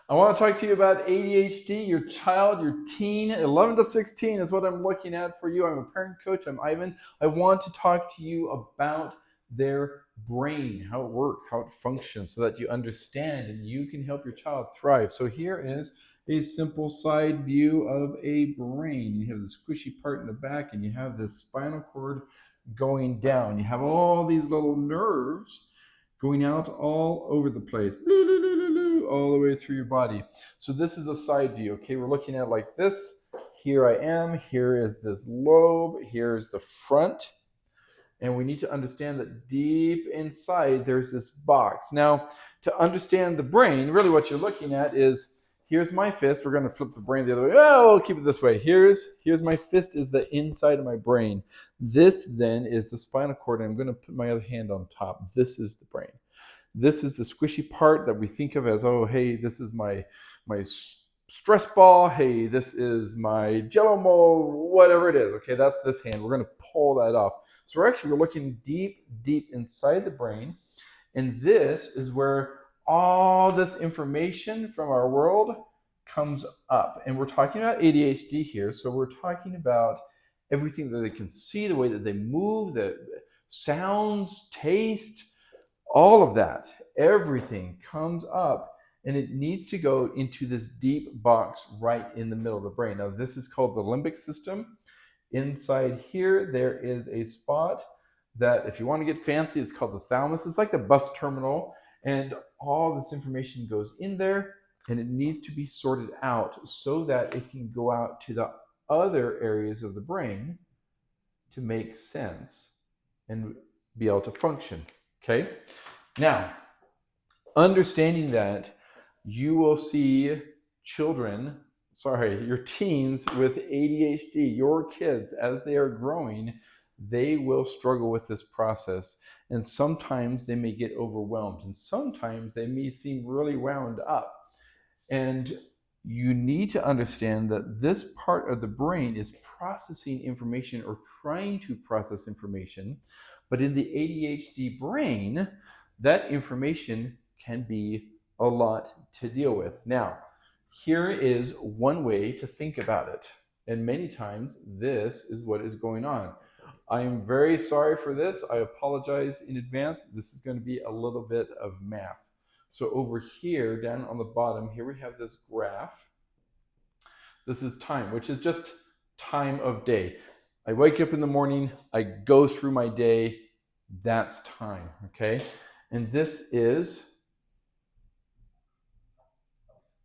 I want to talk to you about ADHD, your child, your teen. 11 to 16 is what I'm looking at for you. I'm a parent coach. I'm Ivan. I want to talk to you about their brain, how it works, how it functions, so that you understand and you can help your child thrive. So here is a simple side view of a brain. You have the squishy part in the back, and you have this spinal cord going down. You have all these little nerves going out all over the place, all the way through your body. So this is a side view. Okay, we're looking at like this. Here I am. Here is this lobe. Here's the front. And we need to understand that deep inside there's this box. Now, to understand the brain, really what you're looking at is, here's my fist. We're going to flip the brain the other way. Oh, we'll keep it this way. Here's my fist is the inside of my brain. This then is the spinal cord, and I'm going to put my other hand on top. This is the brain. This is the squishy part that we think of as, oh, hey, this is my stress ball. Hey, this is my jello mold, whatever it is. Okay, that's this hand. We're going to pull that off. So we're looking deep, deep inside the brain. And this is where all this information from our world comes up. And we're talking about ADHD here. So we're talking about everything that they can see, the way that they move, the sounds, taste, all of that. Everything comes up, and it needs to go into this deep box right in the middle of the brain. Now, this is called the limbic system. Inside here, there is a spot that, if you want to get fancy, it's called the thalamus. It's like the bus terminal, and all this information goes in there, and it needs to be sorted out so that it can go out to the other areas of the brain to make sense and be able to function. Okay? Now, understanding that, you will see your teens with ADHD, your kids, as they are growing, they will struggle with this process. And sometimes they may get overwhelmed, and sometimes they may seem really wound up. And you need to understand that this part of the brain is processing information, or trying to process information. But in the ADHD brain, that information can be a lot to deal with. Now, here is one way to think about it. And many times, this is what is going on. I am very sorry for this. I apologize in advance. This is going to be a little bit of math. So over here, down on the bottom, here we have this graph. This is time, which is just time of day. I wake up in the morning, I go through my day, that's time, okay? And this is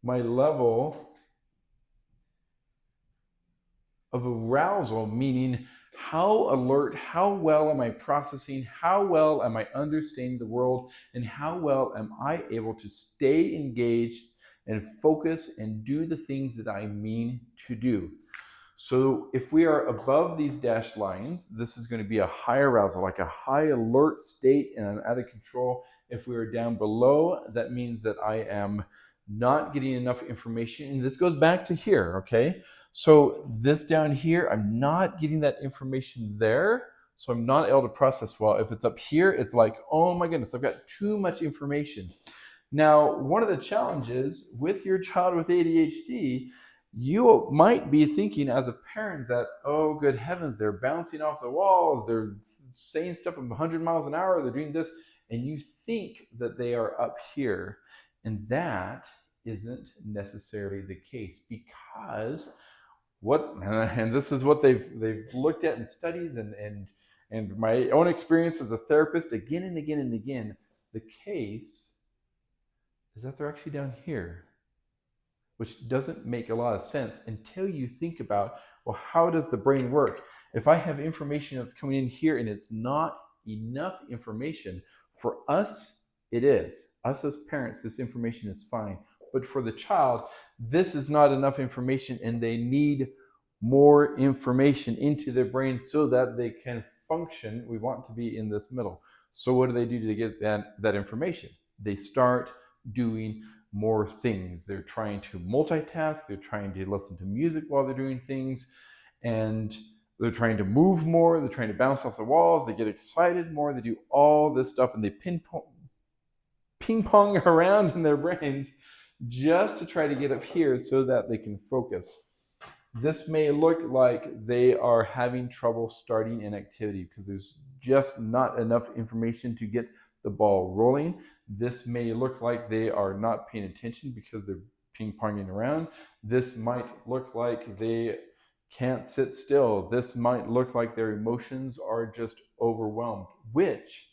my level of arousal, meaning how alert, how well am I processing, how well am I understanding the world, and how well am I able to stay engaged and focus and do the things that I mean to do. So if we are above these dashed lines, this is going to be a high arousal, like a high alert state, and I'm out of control. If we are down below, that means that I am not getting enough information. And this goes back to here, okay? So this down here, I'm not getting that information there, so I'm not able to process well. If it's up here, it's like, oh my goodness, I've got too much information. Now, one of the challenges with your child with ADHD, you might be thinking as a parent that, oh, good heavens, they're bouncing off the walls, they're saying stuff at 100 miles an hour, they're doing this, and you think that they are up here. And that isn't necessarily the case, because and this is what they've looked at in studies and my own experience as a therapist again and again and again, the case is that they're actually down here, which doesn't make a lot of sense until you think about, well, how does the brain work? If I have information that's coming in here and it's not enough information, for us, it is. Us as parents, this information is fine. But for the child, this is not enough information, and they need more information into their brain so that they can function. We want to be in this middle. So what do they do to get that information? They start doing more things. They're trying to multitask. They're trying to listen to music while they're doing things. And they're trying to move more. They're trying to bounce off the walls. They get excited more. They do all this stuff, and they ping pong around in their brains just to try to get up here so that they can focus. This may look like they are having trouble starting an activity because there's just not enough information to get the ball rolling. This may look like they are not paying attention because they're ping-ponging around. This might look like they can't sit still. This might look like their emotions are just overwhelmed, which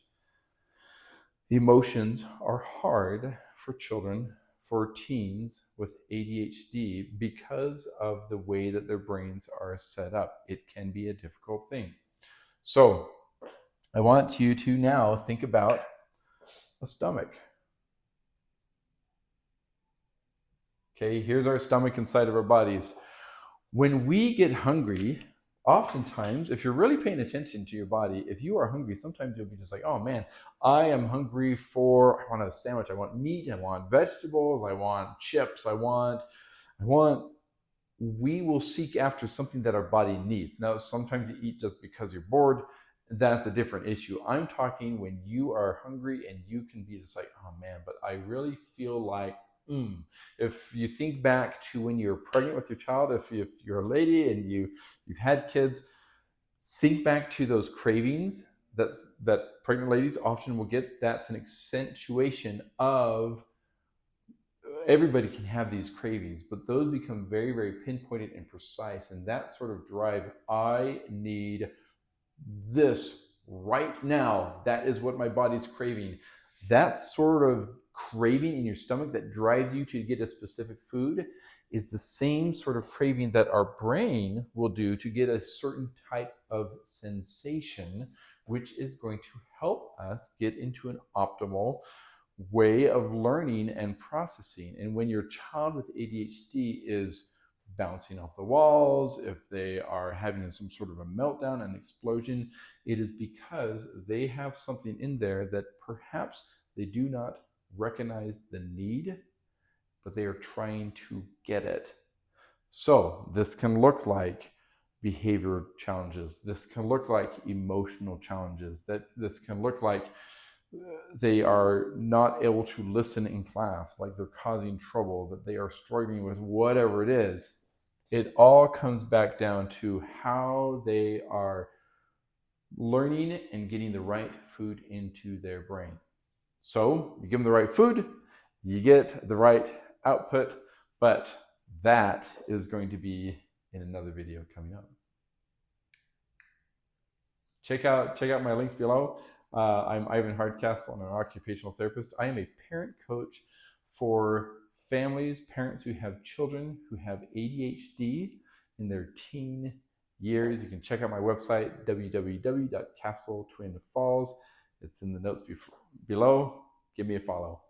emotions are hard for children, for teens with ADHD, because of the way that their brains are set up. It can be a difficult thing. So I want you to now think about a stomach. Okay, here's our stomach inside of our bodies. When we get hungry, oftentimes, if you're really paying attention to your body, if you are hungry, sometimes you'll be just like, oh man, I am hungry for, I want a sandwich, I want meat, I want vegetables, I want chips, I want, we will seek after something that our body needs. Now, sometimes you eat just because you're bored. That's a different issue. I'm talking when you are hungry and you can be just like, oh man, but I really feel like, If you think back to when you're pregnant with your child, if you're a lady and you've had kids, think back to those cravings that pregnant ladies often will get. That's an accentuation of, everybody can have these cravings, but those become very, very pinpointed and precise. And that sort of drive, I need this right now. That is what my body's craving. That sort of craving in your stomach that drives you to get a specific food is the same sort of craving that our brain will do to get a certain type of sensation, which is going to help us get into an optimal way of learning and processing. And when your child with ADHD is bouncing off the walls, if they are having some sort of a meltdown, an explosion, it is because they have something in there that perhaps they do not recognize the need, but they are trying to get it. So this can look like behavior challenges. This can look like emotional challenges. This can look like they are not able to listen in class, like they're causing trouble, that they are struggling with whatever it is. It all comes back down to how they are learning and getting the right food into their brain. So you give them the right food, you get the right output, but that is going to be in another video coming up. Check out my links below. I'm Ivan Hardcastle. I'm an occupational therapist. I am a parent coach for families, parents who have children who have ADHD in their teen years. You can check out my website, www.castletwinfalls. It's in the notes below. Give me a follow.